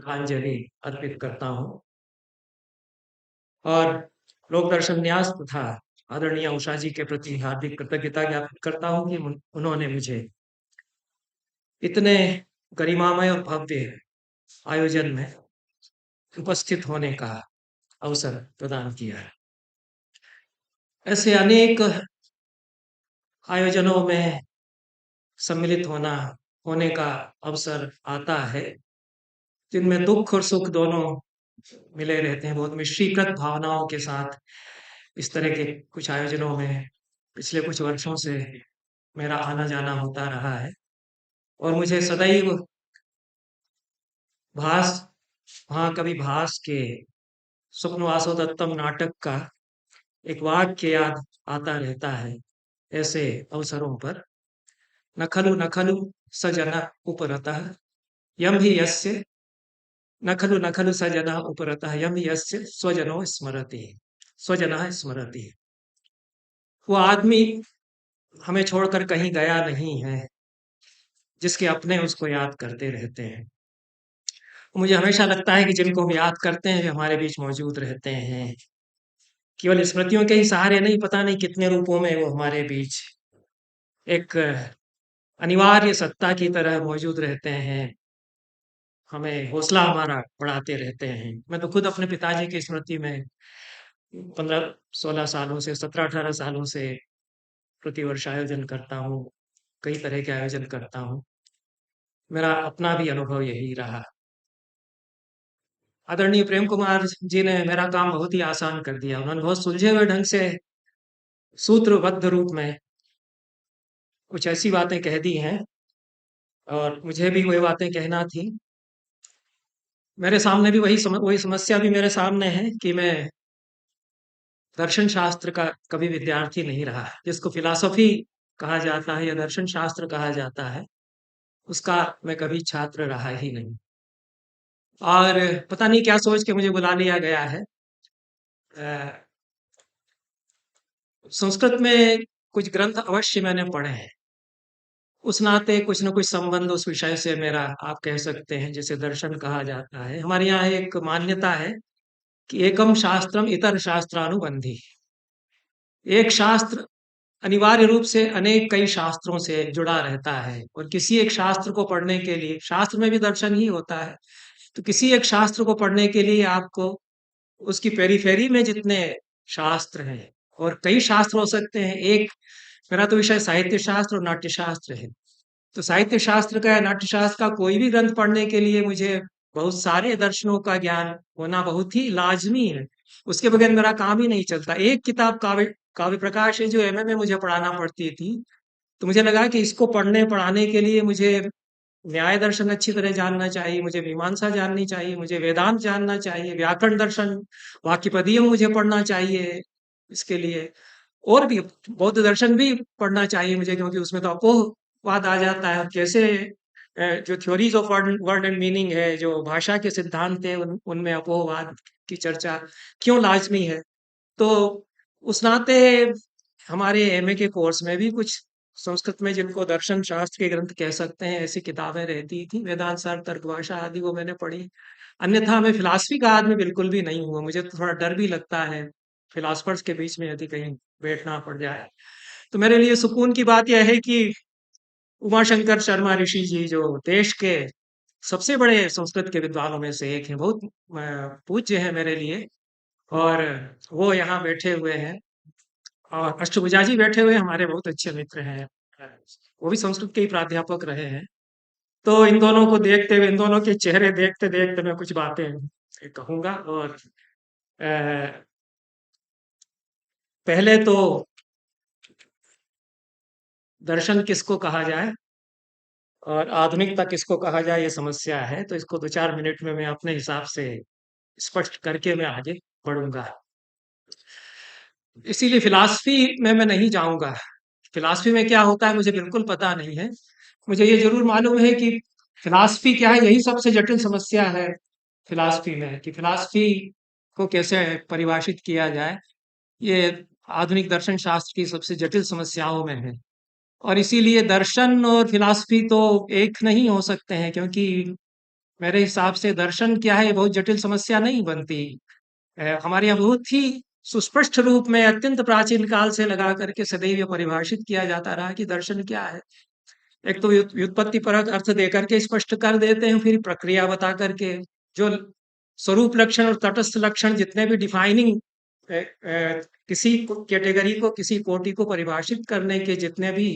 श्रद्धांजलि अर्पित करता हूँ और लोक दर्शन न्यास तथा आदरणीय उषा जी के प्रति हार्दिक कृतज्ञता ज्ञापित करता हूँ कि उन्होंने मुझे इतने गरिमामय और भव्य आयोजन में उपस्थित होने का अवसर प्रदान किया है। ऐसे अनेक आयोजनों में सम्मिलित होने का अवसर आता है जिनमें दुख और सुख दोनों मिले रहते हैं। बहुत मिश्रीकृत भावनाओं के साथ इस तरह के कुछ आयोजनों में पिछले कुछ वर्षों से मेरा आना जाना होता रहा है और मुझे सदैव भास महाकवि भास के स्वप्नवासो दत्तम नाटक का एक वाक्य याद आता रहता है ऐसे अवसरों पर। न खलु सजना उपरतः यम ही यस्य न खलु सजना उपरतः यम ही यस्य स्वजनो स्मरति स्वजनः स्मरति। वो आदमी हमें छोड़कर कहीं गया नहीं है जिसके अपने उसको याद करते रहते हैं। मुझे हमेशा लगता है कि जिनको हम याद करते हैं वे हमारे बीच मौजूद रहते हैं, केवल स्मृतियों के ही सहारे नहीं, पता नहीं कितने रूपों में वो हमारे बीच एक अनिवार्य सत्ता की तरह मौजूद रहते हैं, हमें हौसला हमारा बढ़ाते रहते हैं। मैं तो खुद अपने पिताजी की स्मृति में 15-16 सालों से 17-18 सालों से प्रतिवर्ष आयोजन करता हूँ, कई तरह के आयोजन करता हूँ। मेरा अपना भी अनुभव यही रहा। आदरणीय प्रेम कुमार जी ने मेरा काम बहुत ही आसान कर दिया। उन्होंने बहुत सुलझे हुए ढंग से सूत्रबद्ध रूप में कुछ ऐसी बातें कह दी हैं और मुझे भी वही बातें कहना थी। मेरे सामने भी वही समस्या भी मेरे सामने है कि मैं दर्शन शास्त्र का कभी विद्यार्थी नहीं रहा। जिसको फिलॉसफी कहा जाता है या दर्शन शास्त्र कहा जाता है, उसका मैं कभी छात्र रहा ही नहीं। और पता नहीं क्या सोच के मुझे बुला लिया गया है। अ, संस्कृत में कुछ ग्रंथ अवश्य मैंने पढ़े हैं, उस नाते कुछ न कुछ संबंध उस विषय से मेरा आप कह सकते हैं, जिसे दर्शन कहा जाता है। हमारे यहाँ एक मान्यता है कि एकम शास्त्रम इतर शास्त्रानुबंधी। एक शास्त्र अनिवार्य रूप से अनेक कई शास्त्रों से जुड़ा रहता है और किसी एक शास्त्र को पढ़ने के लिए, शास्त्र में भी दर्शन ही होता है, तो किसी एक शास्त्र को पढ़ने के लिए आपको उसकी पेरीफेरी में जितने शास्त्र हैं, और कई शास्त्र हो सकते हैं। एक मेरा तो विषय साहित्य शास्त्र और नाट्य शास्त्र है, तो साहित्य शास्त्र का या नाट्य शास्त्र का कोई भी ग्रंथ पढ़ने के लिए मुझे बहुत सारे दर्शनों का ज्ञान होना बहुत ही लाजमी है। उसके बगैर मेरा काम ही नहीं चलता। एक किताब काव्य काव्य प्रकाश है जो एमए में मुझे पढ़ाना पड़ती थी, तो मुझे लगा कि इसको पढ़ने पढ़ाने के लिए मुझे न्याय दर्शन अच्छी तरह जानना चाहिए, मुझे मीमांसा जाननी चाहिए, मुझे वेदांत जानना चाहिए, व्याकरण दर्शन वाक्यपदीय मुझे पढ़ना चाहिए इसके लिए, और भी बौद्ध दर्शन भी पढ़ना चाहिए मुझे, क्योंकि उसमें तो अपोहवाद आ जाता है। कैसे जो theories of word and meaning है, जो भाषा के सिद्धांत है, उनमें अपोहवाद की चर्चा क्यों लाजमी है। तो उस नाते हमारे एमए के कोर्स में भी कुछ संस्कृत में जिनको दर्शन शास्त्र के ग्रंथ कह सकते हैं ऐसी किताबें रहती थी। वेदांत सार, तर्कभाषा आदि वो मैंने पढ़ी। अन्यथा मैं फिलॉसफी का आदमी बिल्कुल भी नहीं हुआ। मुझे तो थोड़ा डर भी लगता है फिलोसफर्स के बीच में यदि कहीं बैठना पड़ जाए। तो मेरे लिए सुकून की बात यह है कि उमाशंकर शर्मा ऋषि जी, जो देश के सबसे बड़े संस्कृत के विद्वानों में से एक हैं, बहुत पूज्य है मेरे लिए, और वो यहाँ बैठे हुए हैं। और अष्टभुजा जी बैठे हुए हमारे बहुत अच्छे मित्र हैं, वो भी संस्कृत के ही प्राध्यापक रहे हैं। तो इन दोनों को देखते हुए, इन दोनों के चेहरे देखते देखते मैं कुछ बातें कहूंगा। और पहले तो दर्शन किसको कहा जाए और आधुनिकता किसको कहा जाए, ये समस्या है। तो इसको 2-4 मिनट में मैं अपने हिसाब से स्पष्ट करके मैं आगे बढ़ूंगा। इसीलिए फिलॉसफी में मैं नहीं जाऊंगा। फिलॉसफी में क्या होता है मुझे बिल्कुल पता नहीं है। मुझे ये जरूर मालूम है कि फिलॉसफी क्या है, यही सबसे जटिल समस्या है फिलॉसफी में, कि फिलॉसफी को कैसे परिभाषित किया जाए। ये आधुनिक दर्शन शास्त्र की सबसे जटिल समस्याओं में है। और इसीलिए दर्शन और फिलॉसफी तो एक नहीं हो सकते हैं, क्योंकि मेरे हिसाब से दर्शन क्या है, ये बहुत जटिल समस्या नहीं बनती। हमारे यहाँ बहुत ही सुस्पष्ट रूप में अत्यंत प्राचीन काल से लगा करके सदैव ये परिभाषित किया जाता रहा कि दर्शन क्या है। एक तो व्युत्पत्ति परक अर्थ दे करके स्पष्ट कर देते हैं, फिर प्रक्रिया बता करके जो स्वरूप लक्षण और तटस्थ लक्षण जितने भी डिफाइनिंग किसी कैटेगरी को, किसी कोटि को परिभाषित करने के जितने भी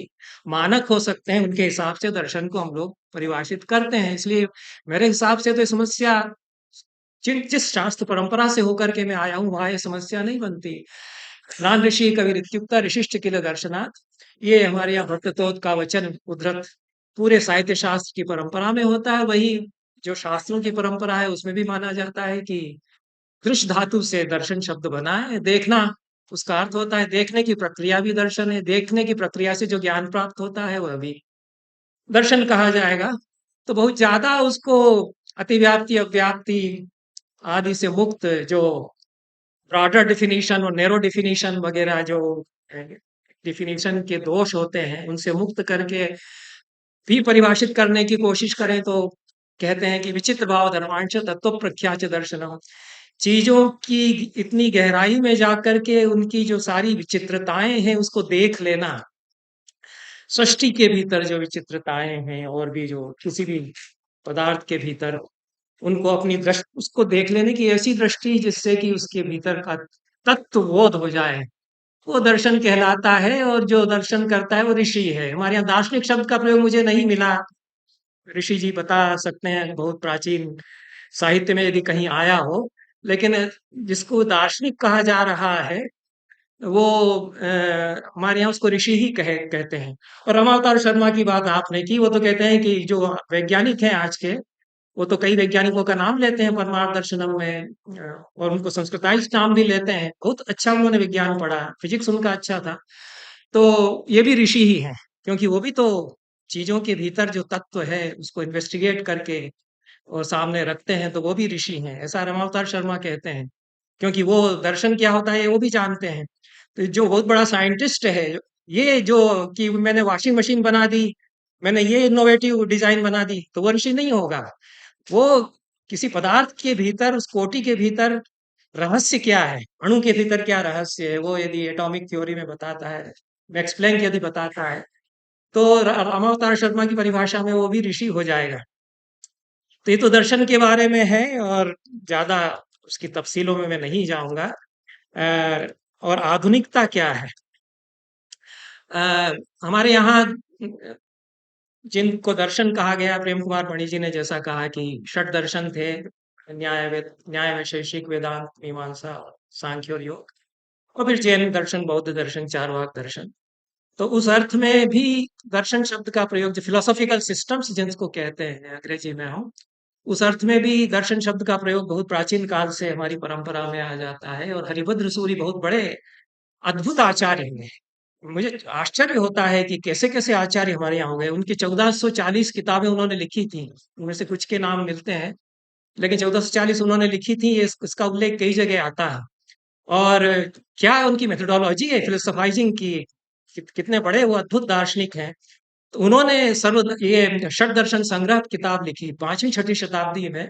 मानक हो सकते हैं, उनके हिसाब से दर्शन को हम लोग परिभाषित करते हैं। इसलिए मेरे हिसाब से तो ये समस्या जिस शास्त्र परंपरा से होकर के मैं आया हूँ, वहां ये समस्या नहीं बनती। नान ऋषि कविरित्युक्ता ऋषिष्ट किल दर्शनात्, ये हमारे यहाँ भट्टतोद का वचन उद्धृत पूरे साहित्य शास्त्र की परंपरा में होता है। वही जो शास्त्रों की परंपरा है उसमें भी माना जाता है कि दृश्य धातु से दर्शन शब्द बना है। देखना उसका अर्थ होता है, देखने की प्रक्रिया भी दर्शन है, देखने की प्रक्रिया से जो ज्ञान प्राप्त होता है वह भी दर्शन कहा जाएगा। तो बहुत ज्यादा उसको अतिव्याप्ति अव्याप्ति आदि से मुक्त, जो ब्रॉडर डिफिनीशन और नैरो डिफिनीशन वगैरह जो डिफिनीशन के दोष होते हैं, उनसे मुक्त करके भी परिभाषित करने की कोशिश करें तो कहते हैं कि विचित्र भाव धर्मांश तत्व प्रख्याच दर्शनम। चीजों की इतनी गहराई में जाकर के उनकी जो सारी विचित्रताएं हैं उसको देख लेना, सृष्टि के भीतर जो विचित्रताएं हैं और भी जो किसी भी पदार्थ के भीतर, उनको अपनी दृष्टि उसको देख लेने की ऐसी दृष्टि जिससे कि उसके भीतर का तत्व बोध हो जाए, वो दर्शन कहलाता है। और जो दर्शन करता है वो ऋषि है। हमारे यहाँ दार्शनिक शब्द का प्रयोग मुझे नहीं मिला, ऋषि जी बता सकते हैं बहुत प्राचीन साहित्य में यदि कहीं आया हो, लेकिन जिसको दार्शनिक कहा जा रहा है वो हमारे यहाँ उसको ऋषि ही कहते हैं। और रमावतार शर्मा की बात आपने की, वो तो कहते हैं कि जो वैज्ञानिक हैं आज के, वो तो कई वैज्ञानिकों का नाम लेते हैं परमार्थ दर्शनम में, और उनको संस्कृताइज्ड नाम भी लेते हैं। बहुत अच्छा उन्होंने विज्ञान पढ़ा, फिजिक्स उनका अच्छा था। तो ये भी ऋषि ही हैं, क्योंकि वो भी तो चीजों के भीतर जो तत्व है उसको इन्वेस्टिगेट करके और सामने रखते हैं, तो वो भी ऋषि हैं, ऐसा रमावतार शर्मा कहते हैं। क्योंकि वो दर्शन क्या होता है वो भी जानते हैं। तो जो बहुत बड़ा साइंटिस्ट है, ये जो कि मैंने वॉशिंग मशीन बना दी, मैंने ये इनोवेटिव डिजाइन बना दी, तो वो ऋषि नहीं होगा। वो किसी पदार्थ के भीतर, उस कोटि के भीतर रहस्य क्या है, अणु के भीतर क्या रहस्य है, वो यदि एटॉमिक थ्योरी में बताता है, मैक्स प्लैंक यदि बताता है, तो रामावतार शर्मा की परिभाषा में वो भी ऋषि हो जाएगा। तो ये तो दर्शन के बारे में है, और ज्यादा उसकी तफसीलों में मैं नहीं जाऊंगा। और आधुनिकता क्या है? अ, हमारे यहाँ जिनको दर्शन कहा गया, प्रेम कुमार मणि जी ने जैसा कहा कि षट दर्शन थे, न्याय वैशेषिक वेदांत मीमांसा सांख्य और योग, और फिर जैन दर्शन बौद्ध दर्शन चारवाक दर्शन। तो उस अर्थ में भी दर्शन शब्द का प्रयोग, जो फिलोसॉफिकल सिस्टम्स जिनको कहते हैं अंग्रेजी में हम, उस अर्थ में भी दर्शन शब्द का प्रयोग बहुत प्राचीन काल से हमारी परंपरा में आ जाता है। और हरिभद्र सूरी बहुत बड़े अद्भुत आचार्य हैं। मुझे आश्चर्य होता है कि कैसे कैसे आचार्य हमारे यहाँ हो गए। उनकी 1440 किताबें उन्होंने लिखी थी, उनमें से कुछ के नाम मिलते हैं, लेकिन 1440 उन्होंने लिखी थी, इसका उल्लेख कई जगह आता है। और क्या उनकी मेथोडोलॉजी है फिलोसोफाइजिंग की, कितने बड़े वो अद्भुत दार्शनिक हैं। तो उन्होंने सर्व ये षट दर्शन संग्रह किताब लिखी 5वीं 6वीं शताब्दी में,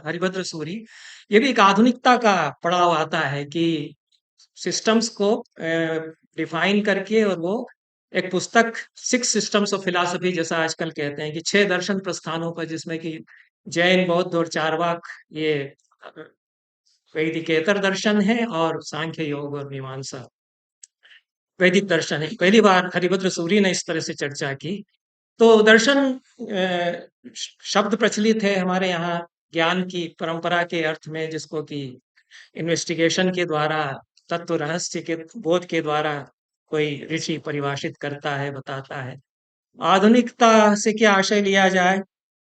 हरिभद्र सूरी। ये भी एक आधुनिकता का पड़ाव आता है कि सिस्टम्स को डिफाइन करके, और वो एक पुस्तक सिक्स सिस्टम्स ऑफ फिलॉसफी जैसा आजकल कहते हैं कि 6 दर्शन प्रस्थानों पर, जिसमें कि जैन बौद्ध और चारवाक ये वैदिकेतर दर्शन है, और सांख्य योग और मीमांसा वैदिक दर्शन है। पहली बार हरिभद्र सूरी ने इस तरह से चर्चा की। तो दर्शन शब्द प्रचलित है हमारे यहाँ ज्ञान की परंपरा के अर्थ में, जिसको कि इन्वेस्टिगेशन के द्वारा, तत्व रहस्य के बोध के द्वारा कोई ऋषि परिभाषित करता है, बताता है। आधुनिकता से क्या आशय लिया जाए,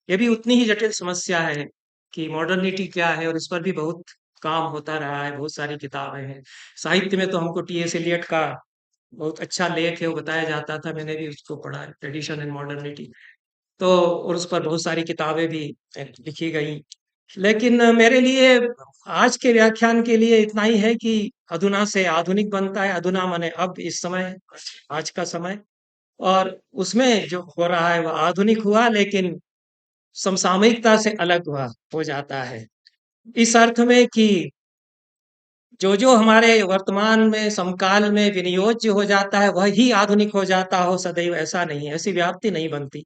ये भी उतनी ही जटिल समस्या है कि मॉडर्निटी क्या है, और इस पर भी बहुत काम होता रहा है, बहुत सारी किताबें हैं। साहित्य में तो हमको टी एस एलियट का बहुत अच्छा लेख है, वो बताया जाता था, मैंने भी उसको पढ़ा, ट्रेडिशन एंड मॉडर्निटी। तो और उस पर बहुत सारी किताबें भी लिखी गई। लेकिन मेरे लिए आज के व्याख्यान के लिए इतना ही है कि अधुना से आधुनिक बनता है, अधुना माने अब, इस समय, आज का समय, और उसमें जो हो रहा है वह आधुनिक हुआ, लेकिन समसामयिकता से अलग हुआ हो जाता है। इस अर्थ में कि जो हमारे वर्तमान में समकाल में विनियोज्य हो जाता है वही आधुनिक हो जाता हो सदैव, ऐसा नहीं है, ऐसी व्याप्ति नहीं बनती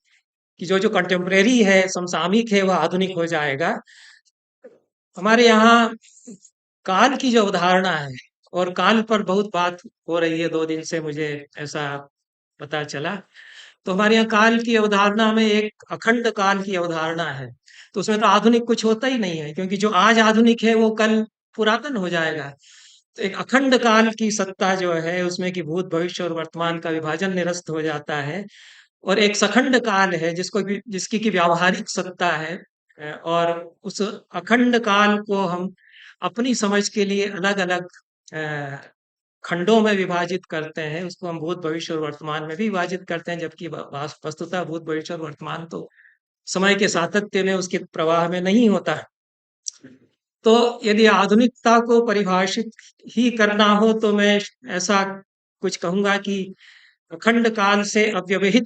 कि जो कंटेम्परेरी है, समसामयिक है, वह आधुनिक हो जाएगा। हमारे यहाँ काल की जो अवधारणा है, और काल पर बहुत बात हो रही है 2 दिन से, मुझे ऐसा पता चला। तो हमारे यहाँ काल की अवधारणा में एक अखंड काल की अवधारणा है। तो उसमें तो आधुनिक कुछ होता ही नहीं है, क्योंकि जो आज आधुनिक है वो कल पुरातन हो जाएगा। तो एक अखंड काल की सत्ता जो है उसमें कि भूत भविष्य और वर्तमान का विभाजन निरस्त हो जाता है। और एक सखंड काल है जिसकी की व्यावहारिक सत्ता है। और उस अखंड काल को हम अपनी समझ के लिए अलग अलग खंडों में विभाजित करते हैं। उसको हम भूत भविष्य और वर्तमान में भी विभाजित करते हैं, जबकि वस्तुतः भूत भविष्य और वर्तमान तो समय के सातत्य में, उसके प्रवाह में नहीं होता है। तो यदि आधुनिकता को परिभाषित ही करना हो तो मैं ऐसा कुछ कहूंगा कि अखंड काल से अव्यवहित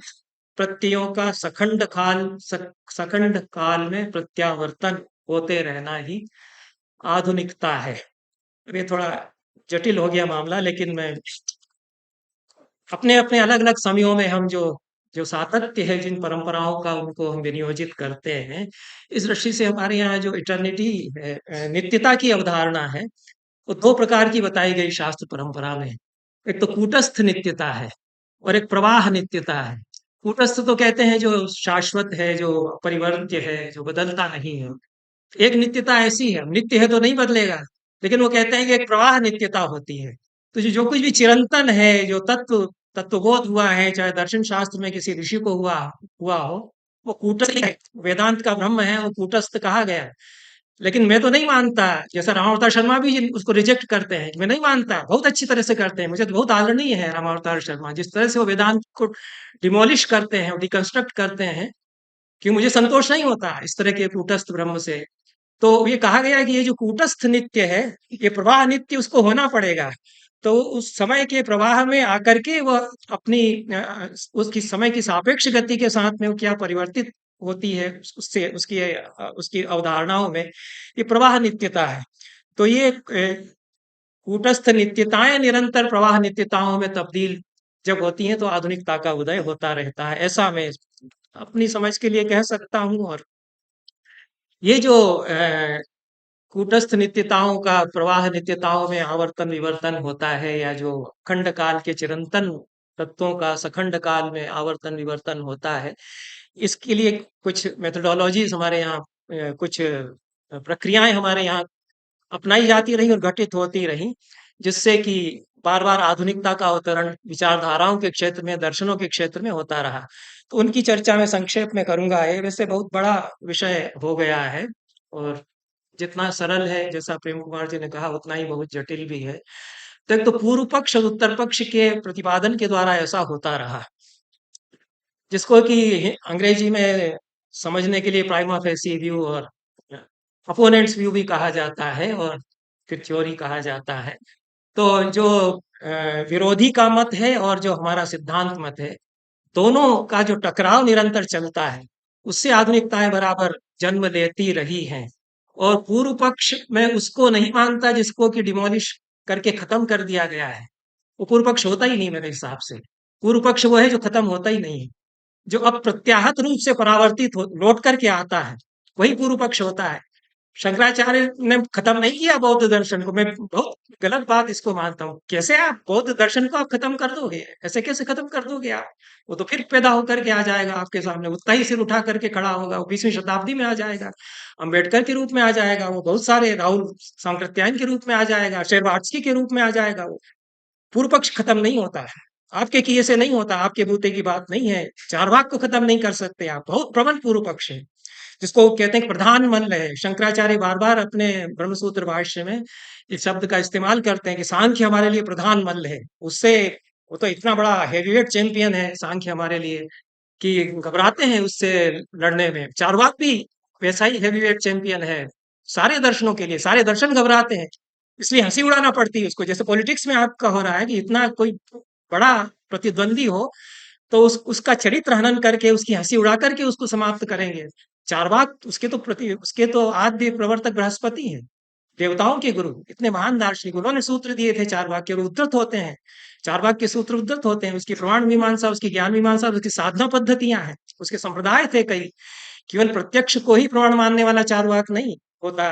प्रत्ययों का सखंड काल में प्रत्यावर्तन होते रहना ही आधुनिकता है। ये थोड़ा जटिल हो गया मामला, लेकिन मैं अपने अपने अलग अलग समयों में हम जो सातत्य है जिन परंपराओं का, उनको हम विनियोजित करते हैं। इस दृष्टि से हमारे यहाँ जो इटर्निटी है, नित्यता की अवधारणा है, वो 2 प्रकार की बताई गई शास्त्र परंपरा में। एक तो कूटस्थ नित्यता है और एक प्रवाह नित्यता है। कूटस्थ तो कहते हैं जो शाश्वत है, जो परिवर्त्य है, जो बदलता नहीं है। एक नित्यता ऐसी है, नित्य है तो नहीं बदलेगा, लेकिन वो कहते हैं कि एक प्रवाह नित्यता होती है। तो जो कुछ भी चिरंतन है, जो तत्वबोध हुआ है, चाहे दर्शन शास्त्र में किसी ऋषि को हुआ हुआ हो, वो कूटस्थ है। वेदांत का ब्रह्म है, वो कूटस्थ कहा गया है। लेकिन मैं तो नहीं मानता, जैसा रामावतार शर्मा भी उसको रिजेक्ट करते हैं कि मैं नहीं मानता, बहुत अच्छी तरह से करते हैं, मुझे तो बहुत आदरणीय है रामावतार शर्मा, जिस तरह से वो वेदांत को डिमोलिश करते हैं, डिकंस्ट्रक्ट करते हैं, कि मुझे संतोष नहीं होता इस तरह के कूटस्थ ब्रह्म से। तो ये कहा गया कि ये जो कूटस्थ नित्य है, ये प्रवाह नित्य उसको होना पड़ेगा। तो उस समय के प्रवाह में आकर के वह अपनी उसकी समय की सापेक्ष गति के साथ में वो क्या परिवर्तित होती है, उससे उसकी अवधारणाओं में ये प्रवाह नित्यता है। तो ये कूटस्थ नित्यताएं निरंतर प्रवाह नित्यताओं में तब्दील जब होती हैं तो आधुनिकता का उदय होता रहता है, ऐसा मैं अपनी समझ के लिए कह सकता हूँ। और ये जो कूटस्थ नित्यताओं का प्रवाह नित्यताओं में आवर्तन विवर्तन होता है, या जो खंड काल के चिरंतन तत्वों का सखंड काल में आवर्तन विवर्तन होता है, इसके लिए कुछ मेथोडोलॉजीज हमारे यहाँ, कुछ प्रक्रियाएं हमारे यहाँ अपनाई जाती रही और घटित होती रही, जिससे कि बार बार आधुनिकता का अवतरण विचारधाराओं के क्षेत्र में, दर्शनों के क्षेत्र में होता रहा। तो उनकी चर्चा मैं संक्षेप में करूंगा। ये वैसे बहुत बड़ा विषय हो गया है, और जितना सरल है, जैसा प्रेम कुमार जी ने कहा, उतना ही बहुत जटिल भी है। तो एक तो पूर्व पक्ष और उत्तर पक्ष के प्रतिपादन के द्वारा ऐसा होता रहा, जिसको कि अंग्रेजी में समझने के लिए प्राइमा फेसी व्यू और अपोनेंट्स व्यू भी कहा जाता है, और फिर थ्योरी कहा जाता है। तो जो विरोधी का मत है और जो हमारा सिद्धांत मत है, दोनों का जो टकराव निरंतर चलता है, उससे आधुनिकताएं बराबर जन्म लेती रही हैं। और पूर्व पक्ष में उसको नहीं मानता जिसको कि डिमोलिश करके खत्म कर दिया गया है। वो पूर्व पक्ष होता ही नहीं मेरे हिसाब से। पूर्व पक्ष वो है जो खत्म होता ही नहीं है, जो अप्रत्याहत रूप से परावर्तित हो लौट करके आता है, वही पूर्व पक्ष होता है। शंकराचार्य ने खत्म नहीं किया बौद्ध दर्शन को। मैं बहुत गलत बात इसको मानता हूँ। कैसे आप बौद्ध दर्शन को आप खत्म कर दोगे? ऐसे कैसे खत्म कर दोगे आप? वो तो फिर पैदा होकर के आ जाएगा आपके सामने, उतना ही सिर उठा करके खड़ा होगा, वो 20वीं शताब्दी में आ जाएगा, अंबेडकर के रूप में आ जाएगा, वो बहुत सारे राहुल सांकृत्यायन के रूप में आ जाएगा, शेरवाट्सकी के रूप में आ जाएगा। वो पूर्व पक्ष खत्म नहीं होता है, आपके किए से नहीं होता, आपके बूते की बात नहीं है। चारवाक को खत्म नहीं कर सकते आप, बहुत प्रबल पूर्व पक्ष है, जिसको कहते हैं कि प्रधान मल्ल है। शंकराचार्य बार बार अपने ब्रह्मसूत्र भाष्य में इस शब्द का इस्तेमाल करते हैं कि सांख्य हमारे लिए प्रधान मल्ल है। उससे वो तो इतना बड़ा हेवीवेट चैंपियन है सांख्य हमारे लिए, कि घबराते हैं उससे लड़ने में। चारवाक भी वैसा ही हेवीवेट चैंपियन है सारे दर्शनों के लिए, सारे दर्शन घबराते हैं, इसलिए हंसी उड़ाना पड़ती है उसको। जैसे पॉलिटिक्स में आपका हो रहा है कि इतना कोई बड़ा प्रतिद्वंदी हो तो उसका चरित्र हनन करके, उसकी हंसी उड़ा करके उसको समाप्त करेंगे। चारवाक उसके तो आद्य प्रवर्तक बृहस्पति हैं, देवताओं के गुरु, इतने महान दार्शनिक, उन्होंने सूत्र दिए थे चारवाक के, और उद्धृत होते हैं। चारवाक के सूत्र उद्धृत होते हैं, उसकी प्रमाण मीमांसा, उसकी ज्ञान मीमांसा, उसकी साधना पद्धतियां हैं, उसके संप्रदाय थे कई। केवल प्रत्यक्ष को ही प्रमाण मानने वाला चारवाक नहीं होता।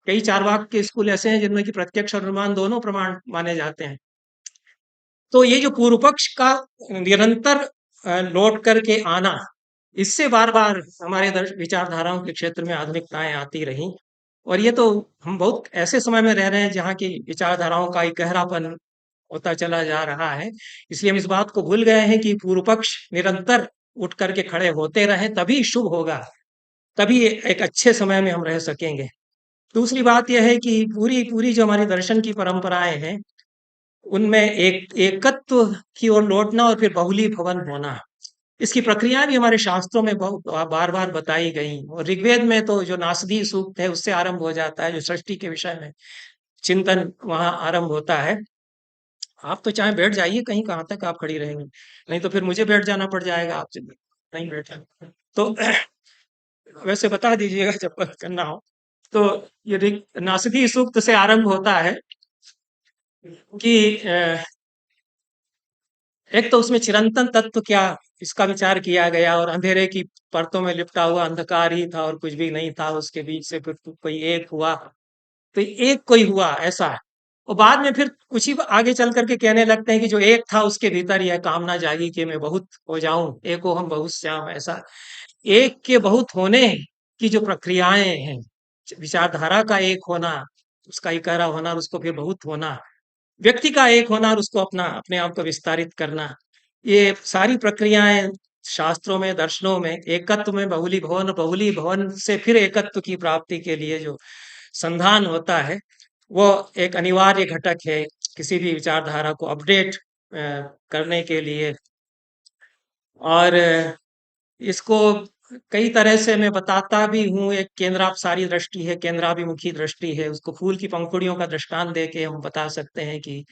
कई चारवाक के स्कूल ऐसे हैं जिनमें कि प्रत्यक्ष और अनुमान दोनों प्रमाण माने जाते हैं। तो ये जो पूर्व पक्ष का निरंतर लौट करके आना, इससे बार बार हमारे विचारधाराओं के क्षेत्र में आधुनिकताएं आती रही। और ये तो हम बहुत ऐसे समय में रह रहे हैं जहाँ की विचारधाराओं का एक गहरापन होता चला जा रहा है। इसलिए हम इस बात को भूल गए हैं कि पूर्व पक्ष निरंतर उठ करके खड़े होते रहे, तभी शुभ होगा, तभी एक अच्छे समय में हम रह सकेंगे। दूसरी बात यह है कि पूरी पूरी जो हमारी दर्शन की परंपराएं हैं, उनमें एकत्व की ओर लौटना और फिर बहुलीभवन होना, इसकी प्रक्रिया भी हमारे शास्त्रों में बहुत बार बार बताई गई। और ऋग्वेद में तो जो नासदी सूक्त है उससे आरंभ हो जाता है, जो सृष्टि के विषय में चिंतन वहां आरंभ होता है। आप तो चाहे बैठ जाइए, कहीं कहाँ तक आप खड़ी रहेंगे, नहीं तो फिर मुझे बैठ जाना पड़ जाएगा आपसे, नहीं बैठा तो वैसे बता दीजिएगा जब बंद करना हो। तो ये नासदी सूक्त से आरंभ होता है कि एक तो उसमें चिरंतन तत्व क्या, इसका विचार किया गया, और अंधेरे की परतों में लिपटा हुआ अंधकार ही था और कुछ भी नहीं था उसके बीच से, फिर तो कोई एक हुआ, तो एक कोई हुआ ऐसा है। और बाद में फिर कुछ ही आगे चल करके कहने लगते हैं कि जो एक था उसके भीतर यह कामना जागी कि मैं बहुत हो जाऊं, एको हम बहुत श्याम, ऐसा एक के बहुत होने की जो प्रक्रियाएं हैं, विचारधारा का एक होना, उसका इकहरा होना और उसको फिर बहुत होना, व्यक्ति का एक होना और उसको अपने आप को विस्तारित करना, ये सारी प्रक्रियाएं शास्त्रों में, दर्शनों में एकत्व में बहुलीभवन, बहुलीभवन से फिर एकत्व की प्राप्ति के लिए जो संधान होता है, वो एक अनिवार्य घटक है किसी भी विचारधारा को अपडेट करने के लिए। और इसको कई तरह से मैं बताता भी हूँ। एक केंद्रापसारी दृष्टि है, केंद्राभिमुखी दृष्टि है, उसको फूल की पंखुड़ियों का दृष्टांत दे के हम बता सकते हैं कि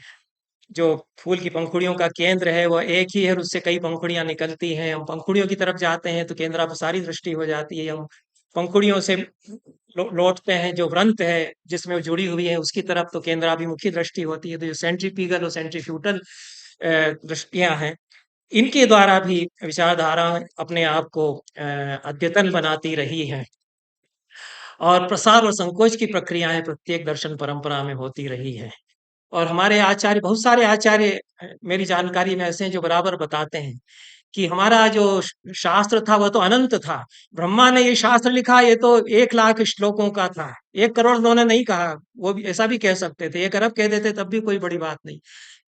जो फूल की पंखुड़ियों का केंद्र है वह एक ही है और उससे कई पंखुड़ियां निकलती हैं। हम पंखुड़ियों की तरफ जाते हैं तो केंद्रापसारी दृष्टि हो जाती है, हम पंखुड़ियों से लौटते हैं, जो वृंत है जिसमें वो जुड़ी हुई है उसकी तरफ, तो केंद्राभिमुखी दृष्टि होती है। तो जो सेंट्रीपीगल और सेंट्रीफ्यूटल दृष्टियां हैं, इनके द्वारा भी विचारधारा अपने आप को अद्यतन बनाती रही है, और प्रसार और संकोच की प्रक्रियाएं प्रत्येक दर्शन परंपरा में होती रही है। और हमारे आचार्य, बहुत सारे आचार्य मेरी जानकारी में ऐसे हैं जो बराबर बताते हैं कि हमारा जो शास्त्र था वह तो अनंत था। ब्रह्मा ने ये शास्त्र लिखा, ये तो 1 लाख श्लोकों का था, 1 करोड़ उन्होंने नहीं कहा, वो भी ऐसा भी कह सकते थे, 1 अरब कह देते तब भी कोई बड़ी बात नहीं।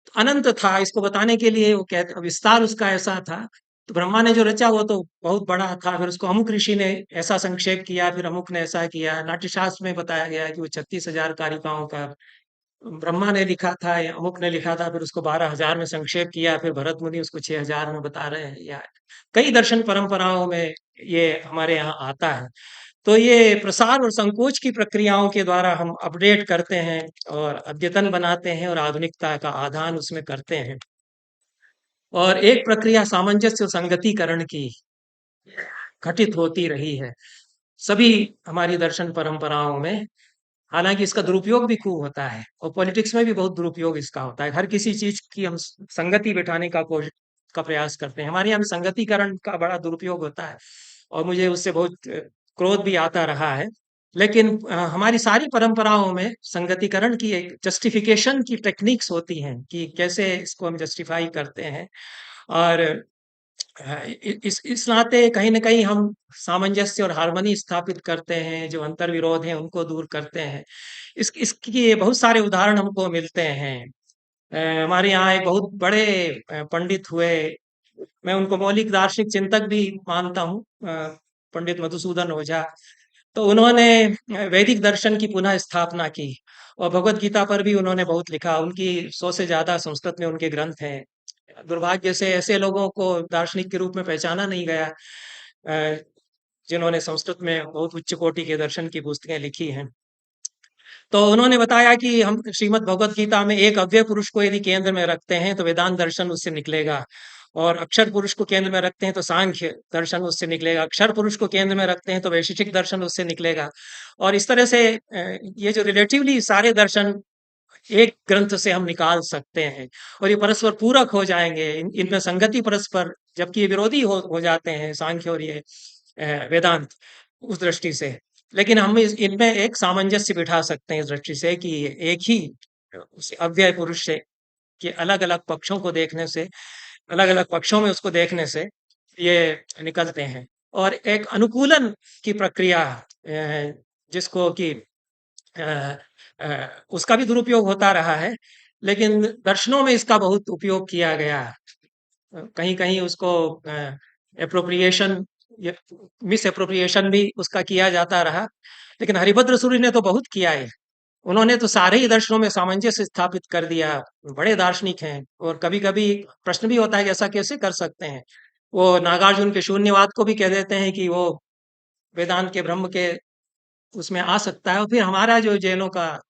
तो अनंत था, इसको बताने के लिए वो कहते, विस्तार उसका ऐसा था। तो ब्रह्मा ने जो रचा वो तो बहुत बड़ा था, फिर उसको अमुक ऋषि ने ऐसा संक्षेप किया, फिर अमुक ने ऐसा किया। नाट्यशास्त्र में बताया गया है कि वो 36,000 कारिकाओं का ब्रह्मा ने लिखा था या अमुक ने लिखा था, फिर उसको 12,000 में संक्षेप किया, फिर भरत मुनि उसको 6,000 में बता रहे हैं। या कई दर्शन परंपराओं में ये हमारे यहाँ आता है। तो ये प्रसार और संकोच की प्रक्रियाओं के द्वारा हम अपडेट करते हैं और अद्यतन बनाते हैं और आधुनिकता का आदान उसमें करते हैं। और एक प्रक्रिया सामंजस्य और संगतिकरण की घटित होती रही है सभी हमारी दर्शन परंपराओं में। हालांकि इसका दुरुपयोग भी खूब होता है, और पॉलिटिक्स में भी बहुत दुरुपयोग इसका होता है। हर किसी चीज की हम संगति बिठाने का प्रयास करते हैं, हमारे यहाँ भी संगतिकरण का बड़ा दुरुपयोग होता है, और मुझे उससे बहुत क्रोध भी आता रहा है। लेकिन हमारी सारी परंपराओं में संगतिकरण की एक जस्टिफिकेशन की टेक्निक्स होती हैं कि कैसे इसको हम जस्टिफाई करते हैं। और इस नाते कहीं न कहीं हम सामंजस्य और हार्मनी स्थापित करते हैं, जो अंतर्विरोध हैं उनको दूर करते हैं। इसके बहुत सारे उदाहरण हमको मिलते हैं। हमारे यहाँ एक बहुत बड़े पंडित हुए, मैं उनको मौलिक दार्शनिक चिंतक भी मानता हूँ, पंडित मधुसूदन ओझा। तो उन्होंने वैदिक दर्शन की पुनः स्थापना की, और भगवत गीता पर भी उन्होंने बहुत लिखा। उनकी 100 से ज्यादा संस्कृत में उनके ग्रंथ हैं। दुर्भाग्य से ऐसे लोगों को दार्शनिक के रूप में पहचाना नहीं गया, जिन्होंने संस्कृत में बहुत उच्च कोटि के दर्शन की पुस्तकें लिखी हैं। तो उन्होंने बताया कि हम श्रीमद् भगवत गीता में एक अव्यय पुरुष को यदि केंद्र में रखते हैं तो वेदांत दर्शन उससे निकलेगा। और अक्षर पुरुष को केंद्र में रखते हैं तो सांख्य दर्शन उससे निकलेगा, अक्षर पुरुष को केंद्र में रखते हैं तो वैशेषिक दर्शन उससे निकलेगा। और इस तरह से ये जो रिलेटिवली सारे दर्शन एक ग्रंथ से हम निकाल सकते हैं और ये परस्पर पूरक हो जाएंगे, इनमें संगति परस्पर, जबकि ये विरोधी हो जाते हैं सांख्य और ये वेदांत उस दृष्टि से। लेकिन हम इनमें एक सामंजस्य बिठा सकते हैं इस दृष्टि से कि ये एक ही उस अव्यय पुरुष से के अलग अलग पक्षों को देखने से, अलग अलग पक्षों में उसको देखने से ये निकलते हैं। और एक अनुकूलन की प्रक्रिया जिसको कि उसका भी दुरुपयोग होता रहा है, लेकिन दर्शनों में इसका बहुत उपयोग किया गया है। कहीं-कहीं उसको एप्रोप्रिएशन, मिस एप्रोप्रिएशन भी उसका किया जाता रहा, लेकिन हरिभद्र सूरि ने तो बहुत किया है। उन्होंने तो सारे ही दर्शनों में सामंजस्य स्थापित कर दिया। बड़े दार्शनिक हैं और कभी-कभी प्रश्न भी होता है कि ऐसा कैसे कर सकते हैं। वो नागार्जुन के शून्यवाद को भी कह देते हैं कि वो वेदांत के ब्रह्म के उसमें आ सकता है, और फिर हमारा जो जैनों का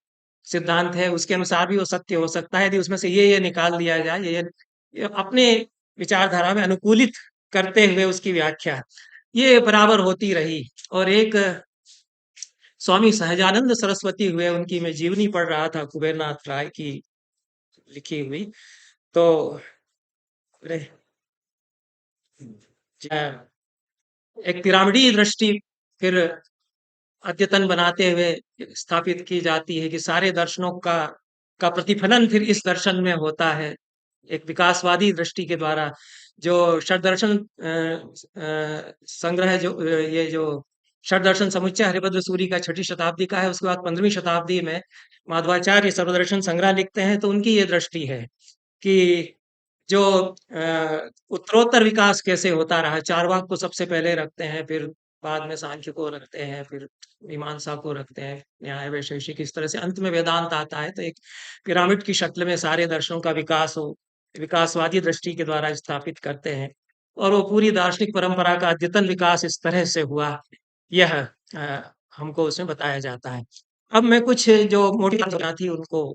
सिद्धांत है उसके अनुसार भी वो सत्य हो सकता है यदि उसमें से ये निकाल दिया जाए, ये अपने विचारधारा में अनुकूलित करते हुए उसकी व्याख्या ये बराबर होती रही। और एक स्वामी सहजानंद सरस्वती हुए, उनकी मैं जीवनी पढ़ रहा था, कुबेरनाथ राय की लिखी हुई। तो अरे, एक पिरामिडीय दृष्टि फिर अद्यतन बनाते हुए स्थापित की जाती है कि सारे दर्शनों का प्रतिफलन फिर इस दर्शन में होता है, एक विकासवादी दृष्टि के द्वारा। जो षड्दर्शन संग्रह, ये जो षड्दर्शन समुच्चय हरिभद्र सूरि का 6ठी शताब्दी का है, उसके बाद 15वीं शताब्दी में माधवाचार्य सर्वदर्शन संग्रह लिखते हैं, तो उनकी ये दृष्टि है कि जो उत्तरोत्तर विकास कैसे होता रहा, चारवाक को सबसे पहले रखते हैं, फिर बाद में सांख्य को रखते हैं, फिर मीमांसा को रखते हैं, न्याय वैशेषिक, इस तरह से अंत में वेदांत आता है। तो एक पिरामिड की शक्ल में सारे दर्शनों का विकास हो, विकासवादी दृष्टि के द्वारा स्थापित करते हैं। और वो पूरी दार्शनिक परंपरा का अद्यतन विकास इस तरह से हुआ, यह हमको उसमें बताया जाता है। अब मैं कुछ जो मोटी बातें थी उनको